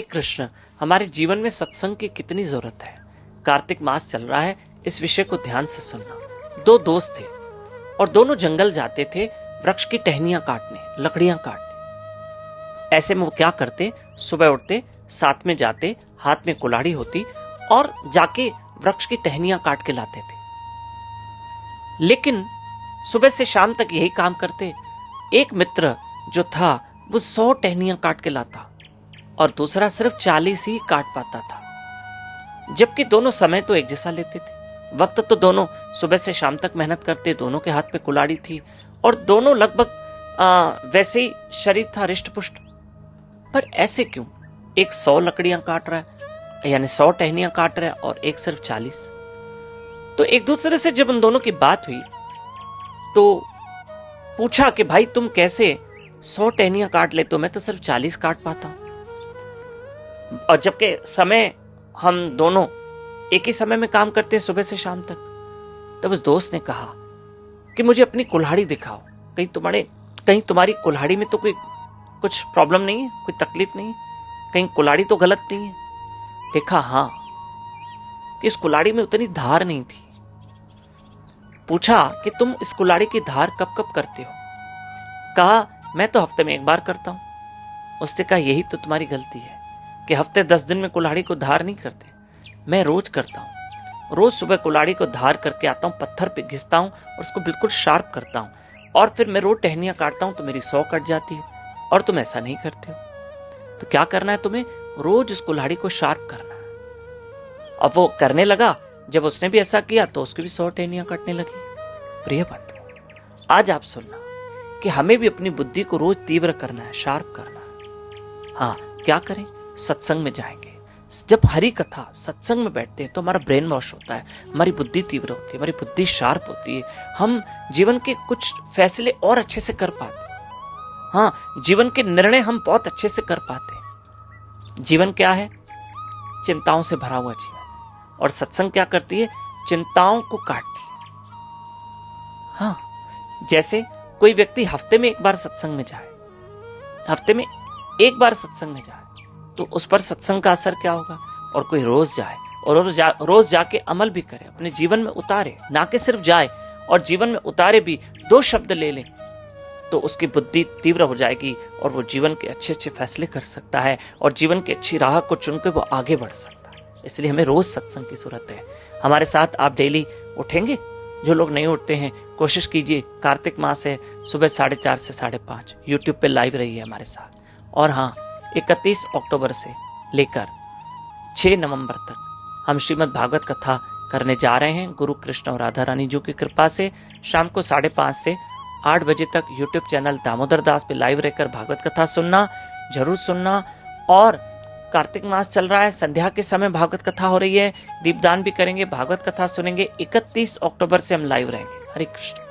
कृष्ण, हमारे जीवन में सत्संग की कितनी जरूरत है। कार्तिक मास चल रहा है, इस विषय को ध्यान से सुनना। दो दोस्त थे और दोनों जंगल जाते थे वृक्ष की टहनियां काटने, लकड़ियां काटने। ऐसे में वो क्या करते, सुबह उठते, साथ में जाते, हाथ में कुल्हाड़ी होती और जाके वृक्ष की टहनियां काट के लाते थे। लेकिन सुबह से शाम तक यही काम करते। एक मित्र जो था वो 100 टहनियां काट के लाता और दूसरा सिर्फ 40 ही काट पाता था। जबकि दोनों समय तो एक जैसा लेते थे, वक्त तो दोनों सुबह से शाम तक मेहनत करते, दोनों के हाथ में कुल्हाड़ी थी और दोनों लगभग वैसे ही शरीर था, रिष्ट पुष्ट। पर ऐसे क्यों? एक 100 लकड़ियां काट रहा है, यानी 100 टहनियां काट रहा है और एक सिर्फ 40। तो एक दूसरे से जब उन दोनों की बात हुई तो पूछा कि भाई तुम कैसे 100 टहनियां काट लेते हो, मैं तो सिर्फ 40 काट पाता हूं। और जबकि समय हम दोनों एक ही समय में काम करते हैं, सुबह से शाम तक। तब उस दोस्त ने कहा कि मुझे अपनी कुल्हाड़ी दिखाओ, कहीं तुम्हारी कुल्हाड़ी में तो कुछ प्रॉब्लम नहीं है, कोई तकलीफ नहीं है, कहीं कुल्हाड़ी तो गलत नहीं है। देखा हाँ कि इस कुल्हाड़ी में उतनी धार नहीं थी। पूछा कि तुम इस कुल्हाड़ी की धार कब कब करते हो? कहा मैं तो हफ्ते में एक बार करता हूं। उसने कहा यही तो तुम्हारी गलती है कि हफ्ते 10 दिन में कुल्हाड़ी को धार नहीं करते। मैं रोज करता हूं, रोज सुबह कुल्हाड़ी को धार करके आता हूं, पत्थर पे घिसता हूं और उसको बिल्कुल शार्प करता हूं और फिर मैं रोज टहनियां काटता हूं तो मेरी 100 कट जाती है और तुम ऐसा नहीं करते हो। तो क्या करना है तुम्हें? रोज उस कुल्हाड़ी को शार्प करना है। अब वो करने लगा, जब उसने भी ऐसा किया तो उसकी भी 100 टहनियां कटने लगी। प्रिय बंधु, आज आप सुनना कि हमें भी अपनी बुद्धि को रोज तीव्र करना है, शार्प करना है। हाँ, क्या करें? सत्संग में जाएंगे। जब हरि कथा सत्संग में बैठते हैं तो हमारा ब्रेन वॉश होता है, हमारी बुद्धि तीव्र होती है, हमारी बुद्धि शार्प होती है, हम जीवन के कुछ फैसले और अच्छे से कर पाते हैं। हाँ, जीवन के निर्णय हम बहुत अच्छे से कर पाते हैं। जीवन क्या है? चिंताओं से भरा हुआ जीवन। और सत्संग क्या करती है? चिंताओं को काटती है। हाँ, जैसे कोई व्यक्ति हफ्ते में एक बार सत्संग में जाए, हफ्ते में एक बार सत्संग में जाए तो उस पर सत्संग का असर क्या होगा? और कोई रोज जाए और रोज जाके अमल भी करे, अपने जीवन में उतारे, ना कि सिर्फ जाए और जीवन में उतारे भी, 2 शब्द ले ले तो उसकी बुद्धि तीव्र हो जाएगी और वो जीवन के अच्छे अच्छे फैसले कर सकता है और जीवन की अच्छी राह को चुनकर वो आगे बढ़ सकता है। इसलिए हमें रोज सत्संग की जरूरत है। हमारे साथ आप डेली उठेंगे? जो लोग नहीं उठते हैं कोशिश कीजिए, कार्तिक मास है, सुबह 4:30 से 5:30 यूट्यूब पे लाइव रहिए हमारे साथ। और हाँ, 31 अक्टूबर से लेकर 6 नवंबर तक हम श्रीमद् भागवत कथा करने जा रहे हैं। गुरु कृष्ण और राधा रानी जी की कृपा से शाम को 5:30 से 8 बजे तक यूट्यूब चैनल दामोदर दास पे लाइव रहकर भागवत कथा सुनना, जरूर सुनना। और कार्तिक मास चल रहा है, संध्या के समय भागवत कथा हो रही है, दीपदान भी करेंगे, भागवत कथा सुनेंगे। 31 अक्टूबर से हम लाइव रहेंगे। हरे कृष्ण।